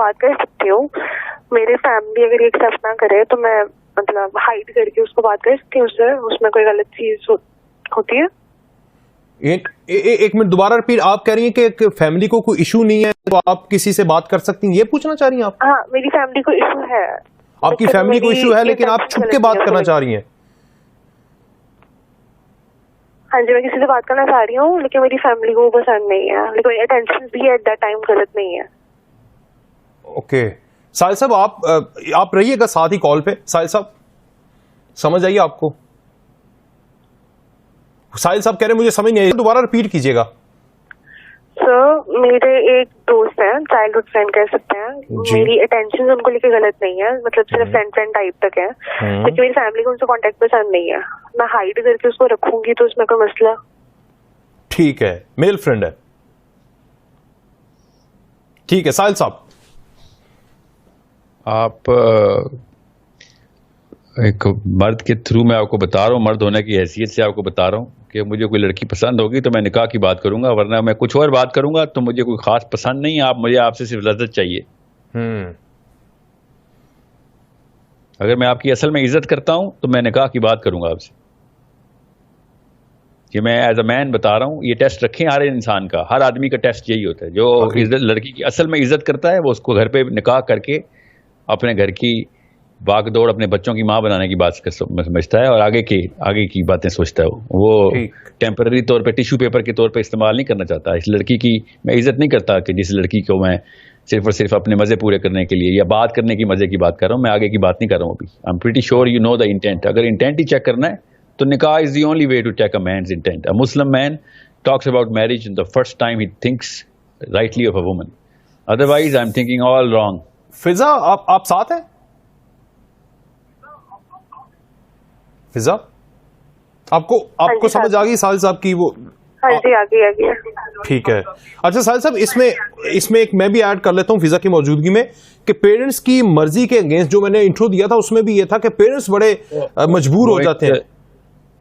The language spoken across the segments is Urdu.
بات کر سکتی ہوں. میری فیملی اگر یہ ایکسیپٹ نہ کرے تو میں مطلب ہائڈ کر کے اس کو بات کر سکتی ہوں اس سے, اس میں کوئی غلط چیز ہوتی ہے. ایک منٹ دوبارہ رپیٹ, آپ کہہ رہی ہیں کہ فیملی کو کوئی ایشو نہیں ہے تو آپ کسی سے بات کر سکتی ہیں, یہ پوچھنا چاہ رہی ہیں آپ؟ ہاں میری فیملی کو ایشو ہے. آپ کی فیملی کو ایشو ہے لیکن آپ چھپ کے بات کرنا چاہ رہی ہیں؟ ہاں جی, میں کسی سے بات کرنا چاہ رہی ہوں لیکن میری فیملی کو وہ پسند نہیں ہے, لیکن اٹینشن بھی ایٹ دیٹ ٹائم غلط نہیں ہے. اوکے ساحل صاحب, آپ رہیے گا ساتھ ہی کال پہ. ساحل صاحب سمجھ آئیے آپ کو؟ ساحل صاحب کہہ رہے ہیں مجھے سمجھ نہیں آئی, دوبارہ ریپیٹ کیجیے گا. سر میرے ایک دوست ہیں, چائلڈ ہوڈ فرینڈ کہہ سکتے ہیں, میری اٹینشن ان کو لے کے غلط نہیں ہے, مطلب صرف فرینڈ ٹائپ تک ہے, لیکن میری فیملی کو ان سے کانٹیکٹ پسند نہیں ہے. میں ہائڈ کر کے اس کو رکھوں گی تو اس میں کوئی مسئلہ؟ ٹھیک ہے, میل فرینڈ ہے, ٹھیک ہے. ساحل صاحب آپ ایک مرد کے تھرو میں آپ کو بتا رہا ہوں, مرد ہونے کی حیثیت سے آپ کو بتا رہا ہوں کہ مجھے کوئی لڑکی پسند ہوگی تو میں نکاح کی بات کروں گا, ورنہ میں کچھ اور بات کروں گا تو مجھے کوئی خاص پسند نہیں ہے. مجھے آپ سے صرف لذت چاہیے. اگر میں آپ کی اصل میں عزت کرتا ہوں تو میں نکاح کی بات کروں گا آپ سے. کہ میں ایز اے مین بتا رہا ہوں, یہ ٹیسٹ رکھیں ہر انسان کا, ہر آدمی کا ٹیسٹ یہی ہوتا ہے. جو لڑکی کی اصل میں عزت کرتا ہے وہ اس کو گھر پہ نکاح کر کے اپنے گھر کی باغ دوڑ اپنے بچوں کی ماں بنانے کی بات سمجھتا ہے, اور آگے کی باتیں سوچتا ہے. وہ ٹیمپرری طور پہ ٹیشو پیپر کے طور پہ استعمال نہیں کرنا چاہتا. اس لڑکی کی میں عزت نہیں کرتا کہ جس لڑکی کو میں صرف اور صرف اپنے مزے پورے کرنے کے لیے یا بات کرنے کی مزے کی بات کر رہا ہوں, میں آگے کی بات نہیں کر رہا ہوں ابھی. I am pretty sure you know the intent. اگر انٹینٹ ہی چیک کرنا ہے تو nikah is the only way to check a man's intent. A Muslim man talks about marriage the first time he thinks rightly of a woman, otherwise I am thinking all wrong. Faza آپ ساتھ ہیں؟ فضا آپ کو سمجھ آ گئی ساحل صاحب کی؟ وہ ہاں جی آ گئی. ٹھیک ہے. اچھا ساحل صاحب اس میں ایک میں بھی ایڈ کر لیتا ہوں فضا کی موجودگی میں کہ پیرنٹس کی مرضی کے اگینسٹ جو میں نے انٹرو دیا تھا اس میں بھی یہ تھا کہ پیرنٹس بڑے مجبور ہو جاتے ہیں.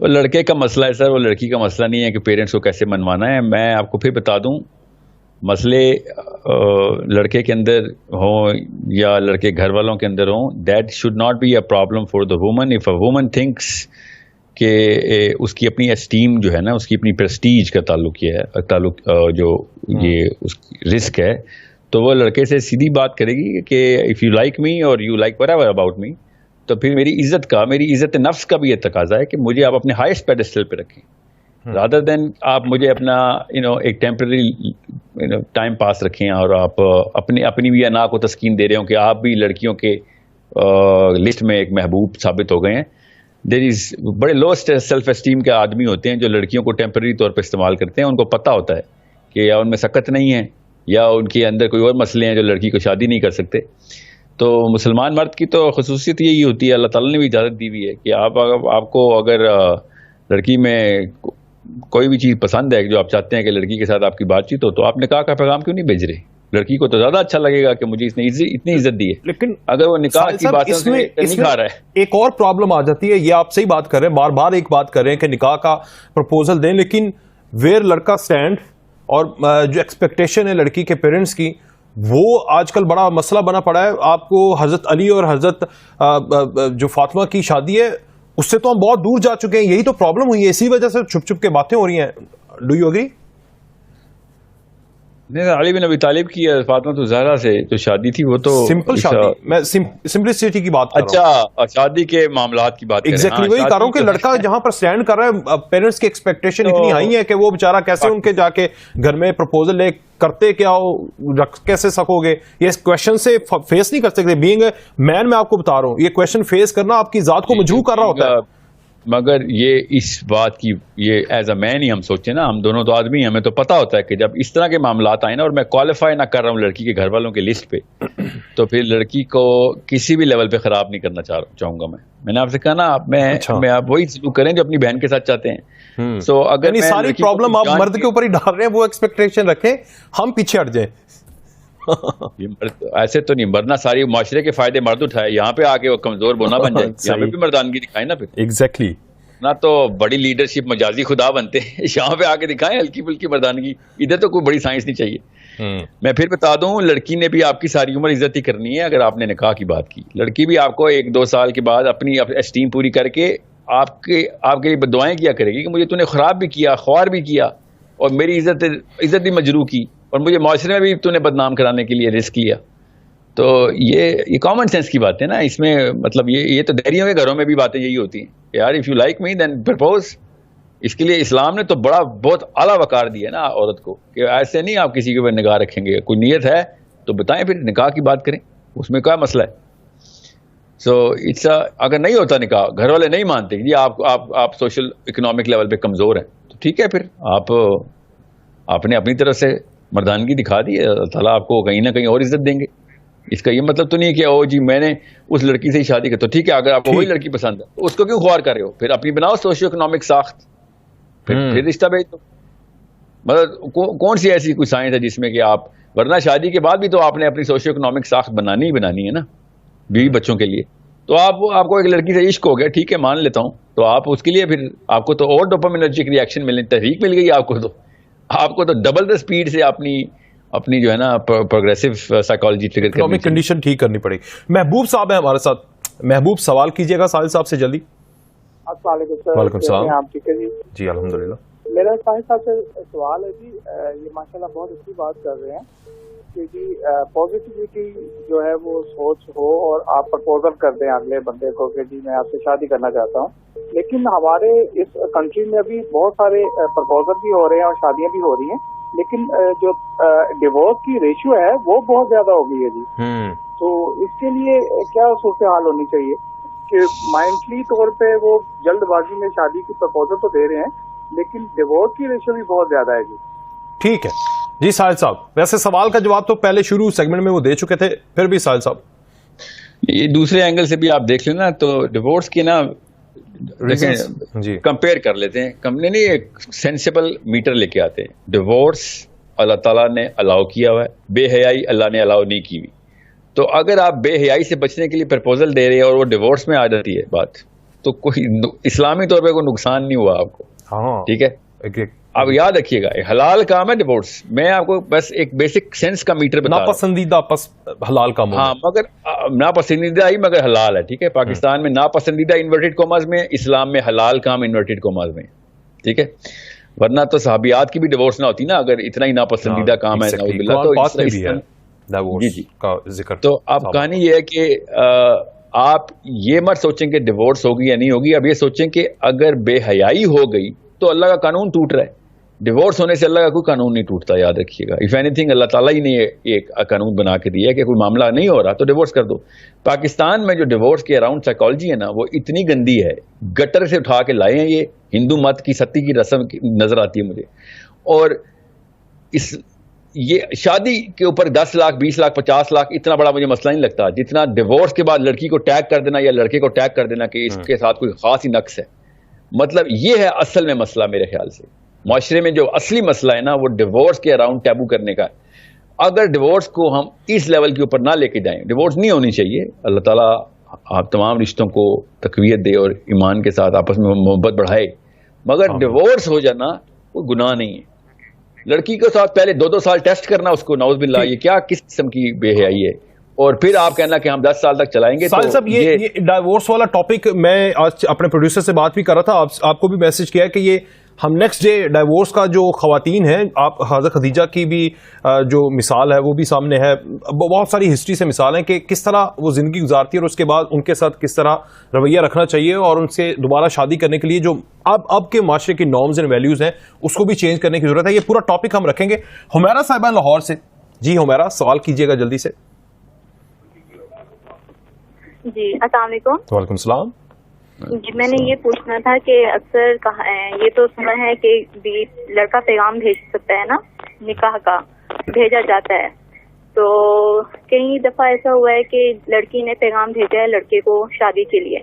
وہ لڑکے کا مسئلہ ہے سر, وہ لڑکی کا مسئلہ نہیں ہے کہ پیرنٹس کو کیسے منوانا ہے. میں آپ کو پھر بتا دوں, مسئلے لڑکے کے اندر ہوں یا لڑکے گھر والوں کے اندر ہوں, that should not be a problem for the woman. If a woman thinks کہ اس کی اپنی اسٹیم جو ہے نا, اس کی اپنی پریسٹیج کا تعلق جو یہ اس رسک ہے, تو وہ لڑکے سے سیدھی بات کرے گی کہ اف یو لائک می اور you like what ever about me, تو پھر میری عزت نفس کا بھی یہ تقاضا ہے کہ مجھے آپ اپنے ہائیسٹ پیڈسٹل پہ رکھیں, رادر دین آپ مجھے اپنا ایک ٹیمپرری ٹائم پاس رکھیں اور آپ اپنی بھی انا کو تسکین دے رہے ہوں کہ آپ بھی لڑکیوں کے لسٹ میں ایک محبوب ثابت ہو گئے ہیں. بڑے لو سیلف اسٹیم کے آدمی ہوتے ہیں جو لڑکیوں کو ٹیمپرری طور پہ استعمال کرتے ہیں. ان کو پتہ ہوتا ہے کہ یا ان میں سکت نہیں ہے یا ان کے اندر کوئی اور مسئلے ہیں جو لڑکی کو شادی نہیں کر سکتے. تو مسلمان مرد کی تو خصوصیت یہی ہوتی ہے, اللہ تعالیٰ نے بھی اجازت دی ہوئی ہے کہ آپ کو اگر لڑکی میں کوئی بھی چیز پسند ہے جو آپ چاہتے ہیں کہ لڑکی کے ساتھ آپ کی بات چیت ہو, تو آپ نکاح کا پیغام کیوں نہیں بھیج رہے؟ لڑکی کو تو زیادہ اچھا لگے گا کہ مجھے اس نے اتنی عزت دی ہے. لیکن اگر وہ نکاح کی باتوں سے نہیں کھا رہا ہے. ایک اور پرابلم آ جاتی ہے, یہ آپ صحیح بات کر رہے ہیں, بار بار ایک بات کر رہے ہیں کہ نکاح کا پرپوزل دیں, لیکن ویئر لڑکا سٹینڈ اور جو ایکسپیکٹیشن ہے لڑکی کے پیرنٹس کی, وہ آج کل بڑا مسئلہ بنا پڑا ہے. آپ کو حضرت علی اور حضرت جو فاطمہ کی شادی ہے اس سے تو ہم بہت دور جا چکے ہیں. یہی تو پرابلم ہوئی ہے, اسی وجہ سے چھپ چھپ کے باتیں ہو رہی ہیں. Do you agree? نہیں, علی بن ابی طالب کی فاطمہ تو زہرا سے جو شادی تھی وہ تو سمپل شادی, میں سمپلسٹی کی بات کر رہا ہوں. اچھا, شادی کے معاملات کی بات کر رہے ہیں. ایگزیکٹلی وہی کر رہا ہوں کہ لڑکا جہاں پر سٹینڈ کر رہا ہے, پیرنٹس کی ایکسپیکٹیشن اتنی ہائی ہے کہ وہ بیچارہ کیسے ان کے جا کے گھر میں پرپوزل لے کرتے کیا ہو, رکھ کیسے سکو گے, یہ اس کویشچن سے فیس نہیں کر سکتے. بینگ اے مین میں آپ کو بتا رہا ہوں, یہ کویشچن فیس کرنا آپ کی ذات کو مجروح کر رہا ہوتا ہے. مگر یہ اس بات کی یہ ایز اے مین ہی ہم سوچیں نا, ہم دونوں تو آدمی ہیں, ہمیں تو پتا ہوتا ہے کہ جب اس طرح کے معاملات آئے نا, اور میں کوالیفائی نہ کر رہا ہوں لڑکی کے گھر والوں کے لسٹ پہ, تو پھر لڑکی کو کسی بھی لیول پہ خراب نہیں کرنا چاہوں گا. میں نے آپ سے کہا نا, آپ وہی سلوک کریں جو اپنی بہن کے ساتھ چاہتے ہیں. سو اگر ساری پرابلم آپ مرد کے اوپر ہی ڈال رہے ہیں, وہ ایکسپیکٹیشن رکھیں, ہم پیچھے ہٹ جائیں. ایسے تو نہیں, ورنہ ساری معاشرے کے فائدے مرد اٹھائے, یہاں پہ آ کے وہ کمزور بونا بن جائے. یہاں پہ بھی مردانگی دکھائے نا پھر. ایگزیکٹلی. نہ تو بڑی لیڈرشپ مجازی خدا بنتے ہیں, یہاں پہ آ کے دکھائیں ہلکی پھلکی مردانگی, ادھر تو کوئی بڑی سائنس نہیں چاہیے. میں پھر بتا دوں, لڑکی نے بھی آپ کی ساری عمر عزت ہی کرنی ہے. اگر آپ نے نکاح کی بات کی, لڑکی بھی آپ کو 1-2 سال کے بعد اپنی اسٹیم پوری کر کے آپ کے لیے دعائیں کیا کرے گی کہ مجھے تو نے خراب بھی کیا, خوار بھی کیا, اور میری عزت بھی مجروح کی, اور مجھے معاشرے میں بھی تو نے بدنام کرانے کے لیے رسک لیا. تو یہ کامن سینس کی بات ہے نا, اس میں مطلب یہ تو دہریوں کے گھروں میں بھی باتیں یہی ہوتی ہیں کہ یار if you like me then propose. اس کے لیے اسلام نے تو بہت اعلیٰ وقار دیا ہے نا عورت کو, کہ ایسے نہیں آپ کسی کے اوپر نگاہ رکھیں گے, کوئی نیت ہے تو بتائیں, پھر نکاح کی بات کریں, اس میں کیا مسئلہ ہے. سو اگر نہیں ہوتا نکاح, گھر والے نہیں مانتے جی آپ سوشل اکنامک لیول پہ کمزور ہیں, تو ٹھیک ہے, پھر آپ نے اپنی طرف سے مردانگی دکھا دی, اللہ تعالیٰ آپ کو کہیں نہ کہیں اور عزت دیں گے. اس کا یہ مطلب تو نہیں کہ او جی میں نے اس لڑکی سے ہی شادی کی, تو ٹھیک ہے اگر آپ کو وہی لڑکی پسند ہے اس کو کیوں خوار کر رہے ہو, پھر اپنی بناؤ سوشل اکنامک ساخت, پھر رشتہ بھیج دو. مطلب کون سی ایسی کوئی سائنس ہے جس میں کہ آپ, ورنہ شادی کے بعد بھی تو آپ نے اپنی سوشل اکنامک ساخت بنانی ہے نا بیوی بچوں کے لیے. تو آپ کو ایک لڑکی سے عشق ہو گیا, ٹھیک ہے مان لیتا ہوں, تو آپ اس کے لیے پھر آپ کو تو اور ڈوپامینرجک ریئیکشن ملنے, تحریک مل گئی آپ کو تو ڈبل دا سپیڈ سے اپنی جو ہے نا پروگریسو سائیکالوجی ٹریگر کرنی, اکنامک کنڈیشن ٹھیک کرنی پڑے گی. محبوب صاحب ہیں ہمارے ساتھ. محبوب سوال کیجیے گا ساحل صاحب سے جلدی. السلام علیکم سر. وعلیکم السلام. آپ ٹھیک ہے جی؟ جی الحمدللہ. میرا ساحل صاحب سے سوال ہے جی, یہ ماشاءاللہ بہت اچھی بات کر رہے ہیں کہ جی پازیٹیوٹی جو ہے وہ سوچ ہو اور آپ پرپوزل کر دیں اگلے بندے کو کہ جی میں آپ سے شادی کرنا چاہتا ہوں. لیکن ہمارے اس کنٹری میں ابھی بہت سارے پرپوزل بھی ہو رہے ہیں اور شادیاں بھی ہو رہی ہیں, لیکن جو ڈیورس کی ریشیو ہے وہ بہت زیادہ ہو گئی ہے جی. تو اس کے لیے کیا صورتحال ہونی چاہیے کہ مائنڈلی طور پہ وہ جلد بازی میں شادی کی پرپوزل تو دے رہے ہیں لیکن ڈیورس کی ریشیو بھی بہت زیادہ ہے جی. ٹھیک ہے جی ساحل صاحب, ویسے سوال کا جواب تو پہلے شروع سیگمنٹ میں وہ دے چکے تھے, پھر بھی ساحل صاحب یہ دوسرے اینگل سے بھی آپ دیکھ لیں نا, تو ڈیورس کی نا جی کمپیئر کر لیتے ہیں, کمپنی نہیں ایک سینسیبل میٹر لے کے آتے ہیں. ڈیورس اللہ تعالیٰ نے الاؤ کیا ہوا ہے, بے حیائی اللہ نے الاؤ نہیں کی ہوئی. تو اگر آپ بے حیائی سے بچنے کے لیے پرپوزل دے رہے ہیں اور وہ ڈیورس میں آ جاتی ہے بات, تو کوئی اسلامی طور پہ کوئی نقصان نہیں ہوا آپ کو. ٹھیک ہے, آپ یاد رکھیے گا حلال کام ہے ڈیورس. میں آپ کو بس ایک بیسک سینس کا میٹر بتا رہا ہوں. ناپسندیدہ حلال کام, ہاں مگر ناپسندیدہ ہی مگر حلال ہے. ٹھیک ہے, پاکستان میں ناپسندیدہ انورٹڈ کوماز میں, اسلام میں حلال کام انورٹڈ کوماز میں. ٹھیک ہے, ورنہ تو صحابیات کی بھی ڈیورس نہ ہوتی نا اگر اتنا ہی ناپسندیدہ کام ہے. جی تو اب کہانی یہ ہے کہ آپ یہ مت سوچیں کہ ڈیورس ہوگی یا نہیں ہوگی, اب یہ سوچیں کہ اگر بے حیائی ہو گئی تو اللہ کا قانون ٹوٹ رہا ہے. ڈیورس ہونے سے اللہ کا کوئی قانون نہیں ٹوٹتا, یاد رکھیے گا. اف اینی تھنگ اللہ تعالیٰ ہی نے ایک قانون بنا کے دیا ہے کہ کوئی معاملہ نہیں ہو رہا تو ڈیورس کر دو. پاکستان میں جو ڈیورس کے اراؤنڈ سائیکالوجی ہے نا وہ اتنی گندی ہے, گٹر سے اٹھا کے لائے ہیں, یہ ہندو مت کی ستی کی رسم نظر آتی ہے مجھے. اور یہ شادی کے اوپر 10 لاکھ 20 لاکھ 50 لاکھ اتنا بڑا مجھے مسئلہ نہیں لگتا جتنا ڈیورس کے بعد لڑکی کو ٹیگ کر دینا یا لڑکے کو ٹیگ کر دینا کہ اس کے ساتھ کوئی خاص ہی نقص ہے. مطلب یہ ہے اصل میں مسئلہ میرے خیال سے. معاشرے میں جو اصلی مسئلہ ہے نا وہ ڈیورس کے اراؤنڈ ٹیبو کرنے کا ہے. اگر ڈیورس کو ہم اس لیول کے اوپر نہ لے کے جائیں, ڈیورس نہیں ہونی چاہیے. اللہ تعالیٰ آپ تمام رشتوں کو تقویت دے اور ایمان کے ساتھ آپس میں محبت بڑھائے, مگر ڈیورس ہو جانا کوئی گناہ نہیں ہے. لڑکی کے ساتھ پہلے 2 سال ٹیسٹ کرنا اس کو, نعوذ باللہ, یہ کیا کس قسم کی بے حیائی ہے, اور پھر آپ کہنا کہ ہم 10 سال تک چلائیں گے. ساحل صاحب یہ ڈائیورس والا ٹاپک میں آج اپنے پروڈیوسر سے بات بھی کر رہا تھا, آپ کو بھی میسج کیا کہ یہ ہم نیکسٹ ڈے ڈائیورس کا جو خواتین ہیں, آپ حضرت خدیجہ کی بھی جو مثال ہے وہ بھی سامنے ہے, بہت ساری ہسٹری سے مثال ہیں کہ کس طرح وہ زندگی گزارتی ہے اور اس کے بعد ان کے ساتھ کس طرح رویہ رکھنا چاہیے, اور ان سے دوبارہ شادی کرنے کے لیے جو اب کے معاشرے کی نارمز اینڈ ویلیوز ہیں اس کو بھی چینج کرنے کی ضرورت ہے. یہ پورا ٹاپک ہم رکھیں گے. حمیرہ صاحبہ لاہور سے, جی حمیرہ سوال کیجیے گا جلدی سے. جی السلام علیکم. وعلیکم السلام. جی میں نے یہ پوچھنا تھا کہ اکثر یہ تو سنا ہے کہ لڑکا پیغام بھیج سکتا ہے نا, نکاح کا بھیجا جاتا ہے, تو کئی دفعہ ایسا ہوا ہے کہ لڑکی نے پیغام بھیجا ہے لڑکے کو شادی کے لیے.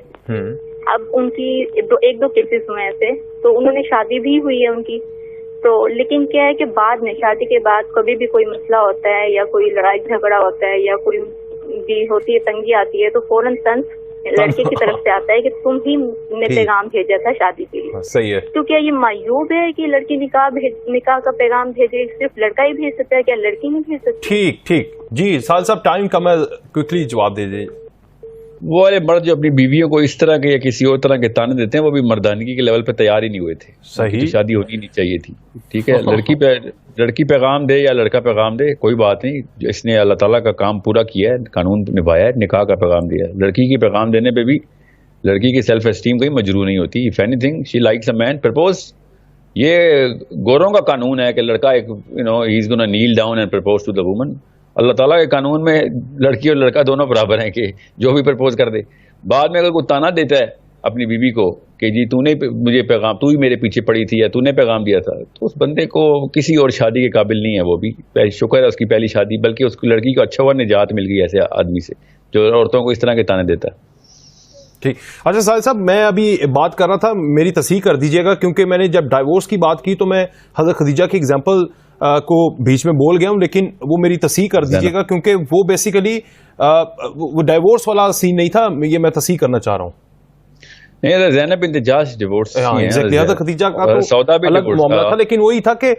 اب ان کی ایک دو کیسز ہوئے ایسے, تو انہوں نے شادی بھی ہوئی ہے ان کی, تو لیکن کیا ہے کہ بعد میں شادی کے بعد کبھی بھی کوئی مسئلہ ہوتا ہے یا کوئی لڑائی جھگڑا ہوتا ہے یا کوئی بھی ہوتی ہے, تنگی آتی ہے, تو فوراً طنز لڑکے کی طرف سے آتا ہے کہ تم ہی نے پیغام بھیجا تھا شادی کے لیے. صحیح ہے. تو کیا یہ معیوب ہے کہ لڑکی نکاح کا پیغام بھیجے؟ صرف لڑکا ہی بھیج سکتا ہے، کیا لڑکی نہیں بھیج سکتی؟ ٹھیک جی سال صاحب ٹائم کم ہے، کوئکلی جواب دے دیجیے. وہ والے مرد جو اپنی بیویوں کو اس طرح کے یا کسی اور طرح کے تانے دیتے ہیں وہ بھی مردانگی کے لیول پہ تیار ہی نہیں ہوئے تھے. صحیح. شادی ہونی نہیں چاہیے تھی. ٹھیک ہے، لڑکی پیغام دے یا لڑکا پیغام دے کوئی بات نہیں، اس نے اللہ تعالیٰ کا کام پورا کیا ہے، قانون نبھایا ہے، نکاح کا پیغام دیا ہے. لڑکی کی پیغام دینے پہ بھی لڑکی کی سیلف اسٹیم کہیں مجروح نہیں ہوتی. If anything she likes a man propose. یہ گوروں کا قانون ہے کہ لڑکا ایک ہی is gonna kneel down and propose to the woman. Allah تعالیٰ کے قانون میں لڑکی اور لڑکا دونوں برابر ہیں کہ جو بھی پرپوز کر دے. بعد میں اگر کوئی تانا دیتا ہے اپنی بیوی کو کہ جی تو نے مجھے پیغام، تو ہی میرے پیچھے پڑی تھی یا تو نے پیغام دیا تھا، تو اس بندے کو کسی اور شادی کے قابل نہیں ہے. وہ بھی شکر ہے اس کی پہلی شادی، بلکہ اس کی لڑکی کو اچھا ہوا نجات مل گئی ایسے آدمی سے جو عورتوں کو اس طرح کے تانے دیتا ہے. ٹھیک. اچھا ساحل صاحب، میں ابھی بات کر رہا تھا، میری تصحیح کر دیجیے گا، کیونکہ میں نے جب ڈائیورس کی بات کی تو میں حضرت خدیجہ کی ایگزامپل کو بیچ میں بول گیا ہوں، لیکن وہ میری تصحیح کر دیجیے گا کیونکہ وہ بیسیکلی وہ ڈائیورس والا سین نہیں تھا. یہ میں تصحیح کرنا چاہ رہا ہوں. نہیں، زینب بنت جاش ڈیورس حضرت خدیجہ کا تو الگ معاملہ تھا، لیکن وہی تھا کہ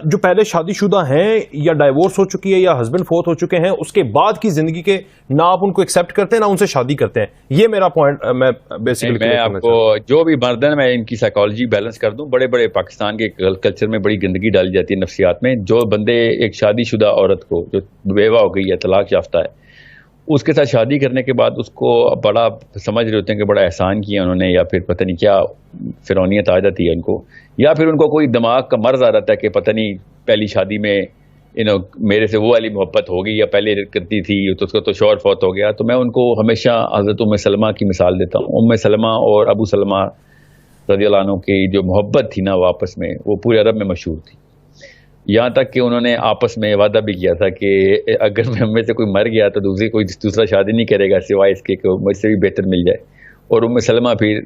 جو پہلے شادی شدہ ہیں یا ڈائیورس ہو چکی ہے یا ہسبینڈ فوت ہو چکے ہیں، اس کے بعد کی زندگی کے نہ آپ ان کو ایکسیپٹ کرتے ہیں نہ ان سے شادی کرتے ہیں. یہ میرا پوائنٹ. میں بیسیکلی میں آپ کو جو بھی مرد ہیں میں ان کی سائیکالوجی بیلنس کر دوں. بڑے بڑے پاکستان کے کلچر میں بڑی گندگی ڈالی جاتی ہے نفسیات میں. جو بندے ایک شادی شدہ عورت کو جو بیوہ ہو گئی ہے، طلاق یافتہ ہے، اس کے ساتھ شادی کرنے کے بعد اس کو بڑا سمجھ رہے ہوتے ہیں کہ بڑا احسان کیا انہوں نے، یا پھر پتہ نہیں کیا فرعونیت آ جاتی ہے ان کو، یا پھر ان کو کوئی دماغ کا مرض آ رہتا ہے کہ پتہ نہیں پہلی شادی میں میرے سے وہ والی محبت ہوگی یا پہلے کرتی تھی تو اس کو تو شوہر فوت ہو گیا. تو میں ان کو ہمیشہ حضرت ام سلمہ کی مثال دیتا ہوں. ام سلمہ اور ابو سلمہ رضی اللہ عنہ کی جو محبت تھی نا وہ آپس میں، وہ پورے عرب میں مشہور تھی. یہاں تک کہ انہوں نے آپس میں وعدہ بھی کیا تھا کہ اگر میں سے کوئی مر گیا تو دوسرا شادی نہیں کرے گا سوائے اس کے کہ مجھ سے بھی بہتر مل جائے. اور ام سلمہ پھر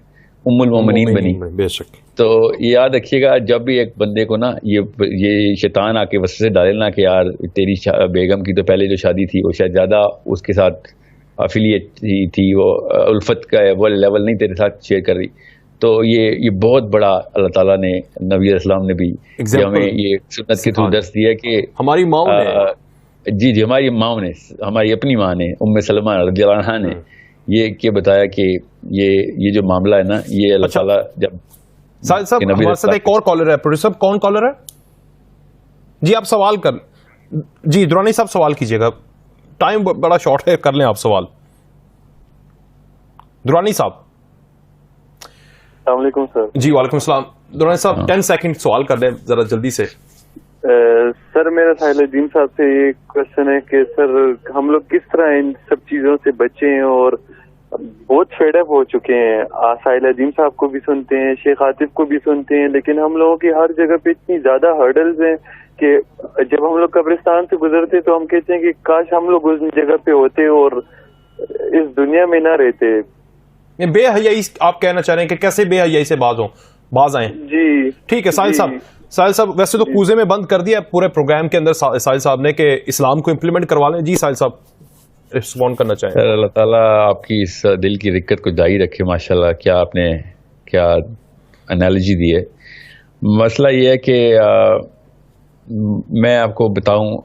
ام المومنین بنی. بے شک. تو یاد رکھیے گا جب بھی ایک بندے کو نا یہ شیطان آ کے وسوسے ڈالے نا کہ یار تیری بیگم کی تو پہلے جو شادی تھی وہ شاید زیادہ اس کے ساتھ افیلیٹ تھی، وہ الفت کا وہ لیول نہیں تیرے ساتھ شیئر کر رہی، تو یہ بہت بڑا اللہ تعالیٰ نے نبی علیہ السلام نے بھی ہمیں یہ سنت کے تھرو درس دیا کہ ہماری ماں نے جی ہماری ماں نے، ہماری اپنی ماں نے ام سلمہ رضی اللہ عنہا نے یہ کہ بتایا کہ یہ جو معاملہ ہے نا یہ اللہ تعالیٰ جب ساحل صاحب ہمارے ساتھ ایک اور کالر ہے. پروڈیوسر صاحب کون کالر ہے؟ جی آپ سوال کر، جی درانی صاحب سوال کیجیے گا، ٹائم بڑا شارٹ ہے، کر لیں آپ سوال. درانی صاحب. السلام علیکم سر. جی وعلیکم السلام. درانی صاحب 10 سیکنڈ سوال کر دیں ذرا جلدی سے. سر میرا ساحل الدین صاحب سے یہ کوشچن ہے کہ سر ہم لوگ کس طرح ان سب چیزوں سے بچیں، اور بہت فیڈ اپ ہو چکے ہیں. ساحل الدین صاحب کو بھی سنتے ہیں، شیخ عاطف کو بھی سنتے ہیں، لیکن ہم لوگوں کی ہر جگہ پہ اتنی زیادہ ہرڈلز ہیں کہ جب ہم لوگ قبرستان سے گزرتے تو ہم کہتے ہیں کہ کاش ہم لوگ اس جگہ پہ ہوتے اور اس دنیا میں نہ رہتے. بے حیائی آپ کہنا چاہ رہے ہیں کہ کیسے بے حیائی سے باز آئیں؟ جی ٹھیک ہے ساحل صاحب ویسے تو کوزے میں بند کر دیا پورے پروگرام کے اندر ساحل صاحب نے کہ اسلام کو امپلیمنٹ کروا لیں. جی ساحل صاحب ریسپونڈ کرنا چاہیں. اللہ تعالیٰ آپ کی اس دل کی رکت کو جاری رکھے. ماشاءاللہ کیا آپ نے کیا انالوجی دی ہے. مسئلہ یہ ہے کہ میں آپ کو بتاؤں،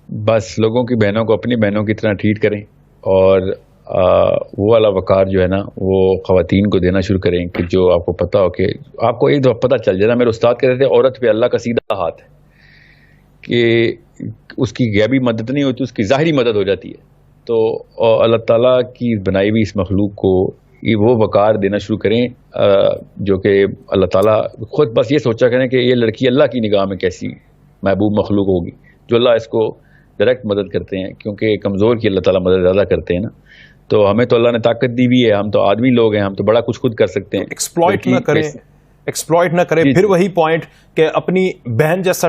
بس لوگوں کی بہنوں کو اپنی بہنوں کی طرح ٹریٹ کریں، اور وہ والا وقار جو ہے نا وہ خواتین کو دینا شروع کریں کہ جو آپ کو پتہ ہو کہ آپ کو ایک دفعہ پتہ چل جائے نا. میرے استاد کہتے تھے عورت پہ اللہ کا سیدھا ہاتھ ہے کہ اس کی غیبی مدد نہیں ہوتی، اس کی ظاہری مدد ہو جاتی ہے. تو اللہ تعالیٰ کی بنائی ہوئی اس مخلوق کو وہ وقار دینا شروع کریں جو کہ اللہ تعالیٰ خود بس یہ سوچا کریں کہ یہ لڑکی اللہ کی نگاہ میں کیسی محبوب مخلوق ہوگی، جو اللہ اس کو ڈائریکٹ مدد کرتے ہیں، کیونکہ کمزور کی اللہ تعالیٰ مدد زیادہ کرتے ہیں نا. تو ہمیں تو اللہ نے طاقت دی بھی ہے، ہم تو آدمی لوگ ہیں، ہم تو بڑا کچھ خود کر سکتے ہیں. ایکسپلائٹ نہ کریں پھر وہی پوائنٹ کہ اپنی بہن جیسا